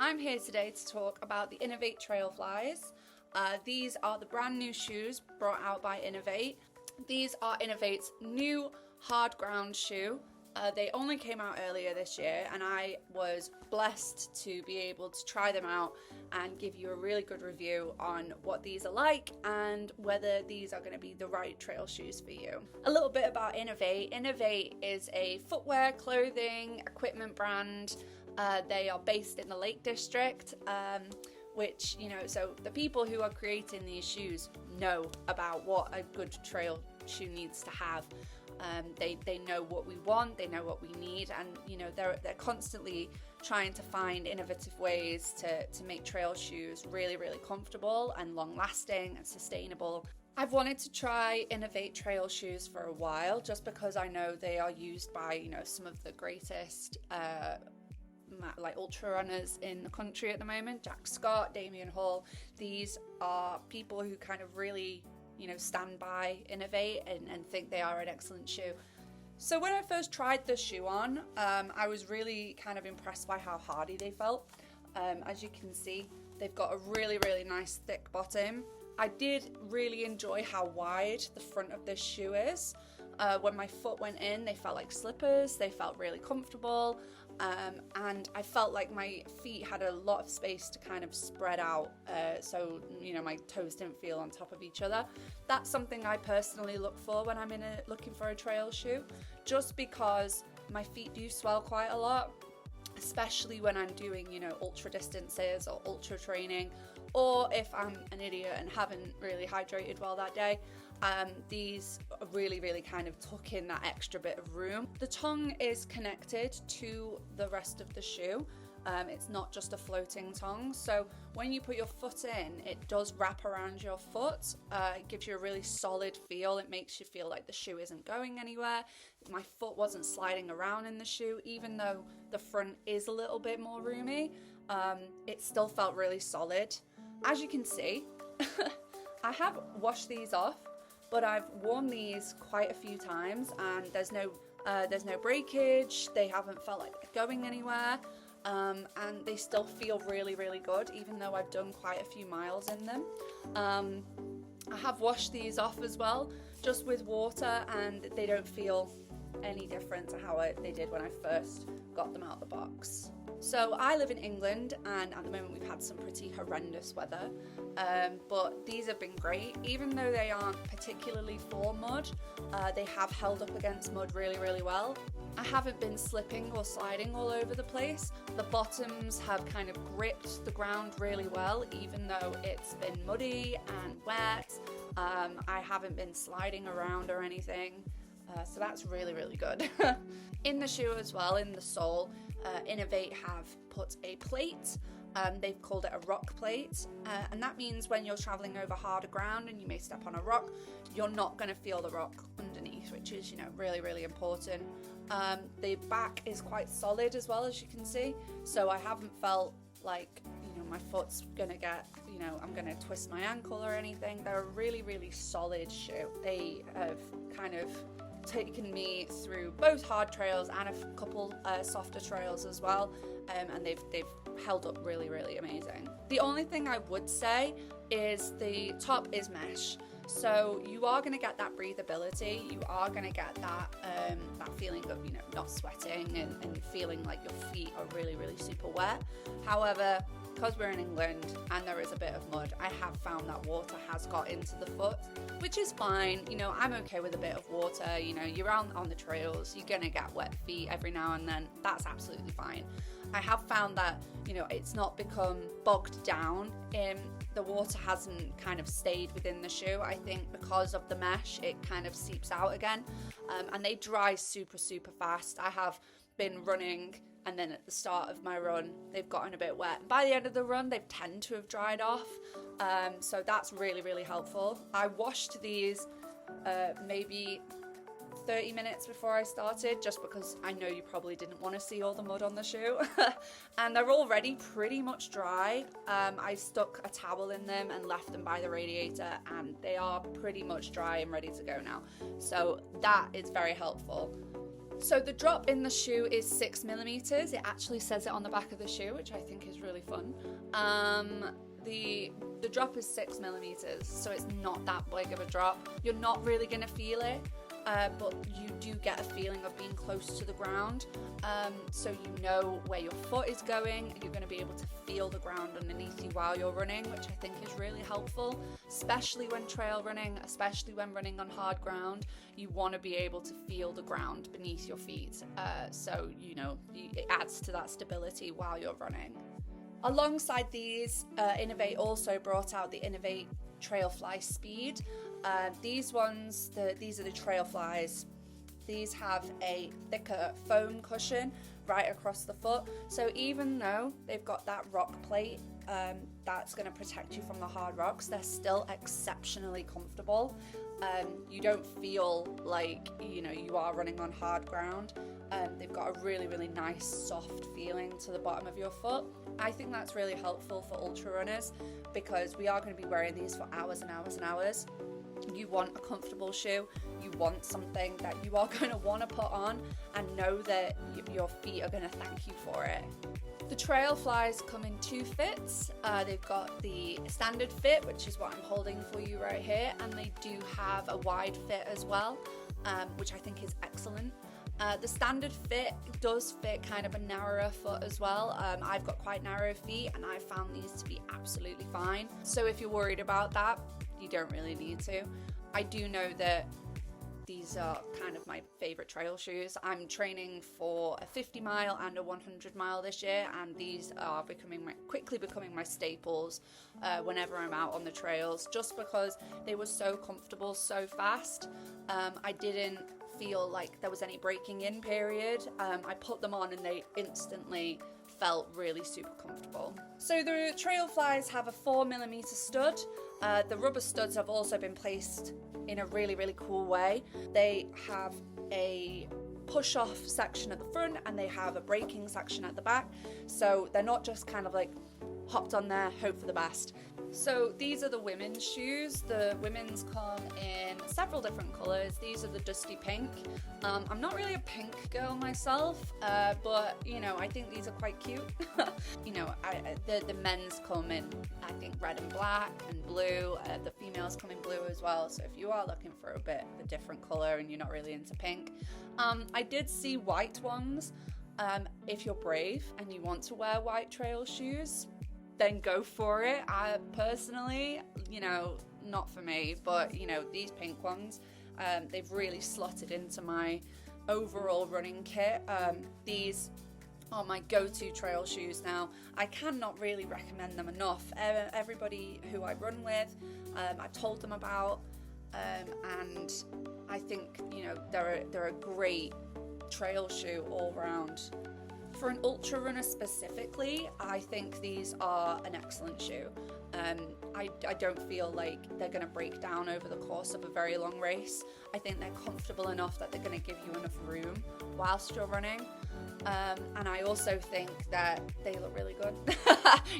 I'm here today to talk about the Innovate Trailflys. These are the brand new shoes brought out by Innovate. These are Innovate's new hard ground shoe. They only came out earlier this year, and I was blessed to be able to try them out and give you a really good review on what these are like and whether these are going to be the right trail shoes for you. A little bit about Innovate. Innovate is a footwear, clothing, equipment brand. They are based in the Lake District, which, so the people who are creating these shoes know about what a good trail shoe needs to have. They know what we want, they know what we need, and they're constantly trying to find innovative ways to make trail shoes really, really comfortable and long lasting and sustainable. I've wanted to try Innovate trail shoes for a while just because I know they are used by some of the greatest like ultra runners in the country at the moment. Jack Scott, Damian Hall, these are people who kind of really stand by Innovate and think they are an excellent shoe. So when I first tried the shoe on, I was really kind of impressed by how hardy they felt. As you can see, they've got a really, really nice thick bottom. I did really enjoy how wide the front of this shoe is. When my foot went in, they felt like slippers, they felt really comfortable, and I felt like my feet had a lot of space to kind of spread out, so my toes didn't feel on top of each other. That's something I personally look for when I'm looking for a trail shoe, just because my feet do swell quite a lot, especially when I'm doing ultra distances or ultra training, or if I'm an idiot and haven't really hydrated well that day. These really, really kind of tuck in that extra bit of room. The tongue is connected to the rest of the shoe. It's not just a floating tongue, so when you put your foot in, it does wrap around your foot. It gives you a really solid feel. It makes you feel like the shoe isn't going anywhere. My foot wasn't sliding around in the shoe, even though the front is a little bit more roomy. It still felt really solid. As you can see, I have washed these off, but I've worn these quite a few times, and there's no breakage. They haven't felt like they're going anywhere, and they still feel really, really good, even though I've done quite a few miles in them. I have washed these off as well, just with water, and they don't feel any different to how they did when I first got them out of the box. So I live in England, and at the moment we've had some pretty horrendous weather, but these have been great. Even though they aren't particularly for mud, they have held up against mud really, really well. I haven't been slipping or sliding all over the place. The bottoms have kind of gripped the ground really well, even though it's been muddy and wet. I haven't been sliding around or anything. So that's really, really good. In the shoe as well, in the sole, Innovate have put a plate. They've called it a rock plate, and that means when you're traveling over harder ground and you may step on a rock, you're not going to feel the rock underneath, which is really, really important. The back is quite solid as well, as you can see, so I haven't felt like my foot's gonna get, I'm gonna twist my ankle or anything. They're a really, really solid shoe. They have kind of taken me through both hard trails and a couple softer trails as well, and they've held up really, really amazing. The only thing I would say is the top is mesh, so you are going to get that breathability. You are going to get that feeling of not sweating and feeling like your feet are really, really super wet. However, because we're in England and there is a bit of mud, I have found that water has got into the foot, which is fine. I'm okay with a bit of water. You're on the trails, you're gonna get wet feet every now and then. That's absolutely fine. I have found that it's not become bogged down in the water, hasn't kind of stayed within the shoe. I think because of the mesh, it kind of seeps out again, and they dry super, super fast. I have been running, and then at the start of my run they've gotten a bit wet, and by the end of the run they tend to have dried off, so that's really, really helpful. I washed these maybe 30 minutes before I started, just because I know you probably didn't want to see all the mud on the shoe. And they're already pretty much dry. I stuck a towel in them and left them by the radiator, and they are pretty much dry and ready to go now, so that is very helpful. So the drop in the shoe is 6 millimeters. It actually says it on the back of the shoe, which I think is really fun. The drop is 6 millimeters, so it's not that big of a drop. You're not really gonna feel it, but you do get a feeling of being close to the ground. So you know where your foot is going, and you're gonna be able to feel the ground underneath you while you're running, which I think is really helpful, especially when trail running, especially when running on hard ground. You want to be able to feel the ground beneath your feet, so you know it adds to that stability while you're running. Alongside these, Innovate also brought out the Innovate Trailfly Speed. These are the Trailflys. These have a thicker foam cushion right across the foot, so even though they've got that rock plate that's going to protect you from the hard rocks, they're still exceptionally comfortable. You don't feel like you are running on hard ground. They've got a really, really nice soft feeling to the bottom of your foot. I think that's really helpful for ultra runners because we are going to be wearing these for hours and hours and hours. You want a comfortable shoe. You want something that you are going to want to put on and know that your feet are going to thank you for it. The Trailflys come in 2 fits. They've got the standard fit, which is what I'm holding for you right here, and they do have a wide fit as well, which I think is excellent. The standard fit does fit kind of a narrower foot as well. I've got quite narrow feet and I found these to be absolutely fine. So if you're worried about that, you don't really need to. I do know that these are kind of my favorite trail shoes. I'm training for a 50 mile and a 100 mile this year, and these are quickly becoming my staples whenever I'm out on the trails, just because they were so comfortable so fast. I didn't feel like there was any breaking in period. I put them on and they instantly felt really super comfortable. So the Trailflys have a 4 millimeter stud. The rubber studs have also been placed in a really, really cool way. They have a push-off section at the front and they have a braking section at the back. So they're not just kind of like hopped on there, hope for the best. So these are the women's shoes. The women's come in several different colours. These are the dusty pink. I'm not really a pink girl myself, but I think these are quite cute. The men's come in, I think, red and black and blue. The females come in blue as well. So if you are looking for a bit of a different colour and you're not really into pink, I did see white ones. If you're brave and you want to wear white trail shoes, then go for it. I personally, not for me, but these pink ones, they've really slotted into my overall running kit. These are my go-to trail shoes now. I cannot really recommend them enough. Everybody who I run with, I've told them about, and I think they're a great trail shoe all round. For an ultra runner specifically, I think these are an excellent shoe. I don't feel like they're going to break down over the course of a very long race. I think they're comfortable enough that they're going to give you enough room whilst you're running. And I also think that they look really good,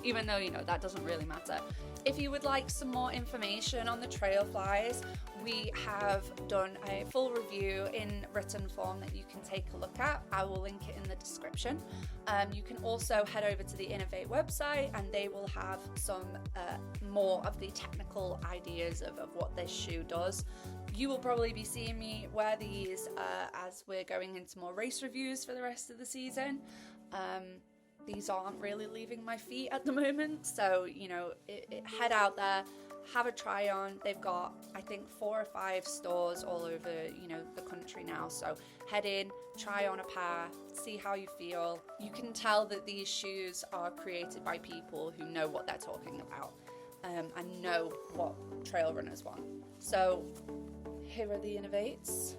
even though, that doesn't really matter. If you would like some more information on the Trailflys, we have done a full review in written form that you can take a look at. I will link it in the description. You can also head over to the Innovate website and they will have some more of the technical ideas of what this shoe does. You will probably be seeing me wear these as we're going into more race reviews for the rest of the season. These aren't really leaving my feet at the moment, so head out there, have a try on. They've got, I think, 4 or 5 stores all over the country now, so head in, try on a pair, see how you feel. You can tell that these shoes are created by people who know what they're talking about and know what trail runners want. So here are the Innovates.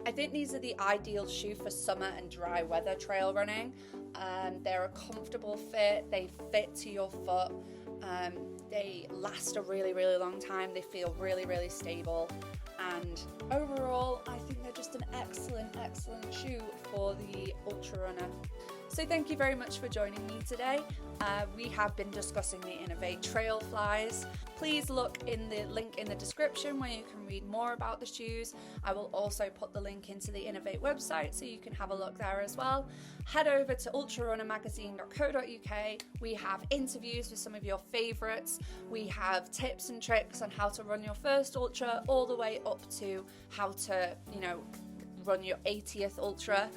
I think these are the ideal shoe for summer and dry weather trail running. They're a comfortable fit, they fit to your foot, they last a really, really long time, they feel really, really stable, and overall I think they're just an excellent shoe for the ultra runner. So thank you very much for joining me today. We have been discussing the Innovate Trailflys. Please look in the link in the description where you can read more about the shoes. I will also put the link into the Innovate website so you can have a look there as well. Head over to ultrarunnermagazine.co.uk. We have interviews with some of your favourites. We have tips and tricks on how to run your first ultra, all the way up to how to, run your 80th ultra.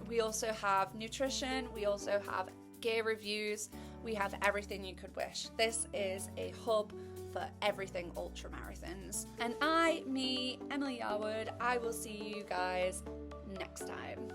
We also have nutrition. We also have gear reviews. We have everything you could wish. This is a hub for everything ultra marathons. And Emily Yarwood, I will see you guys next time.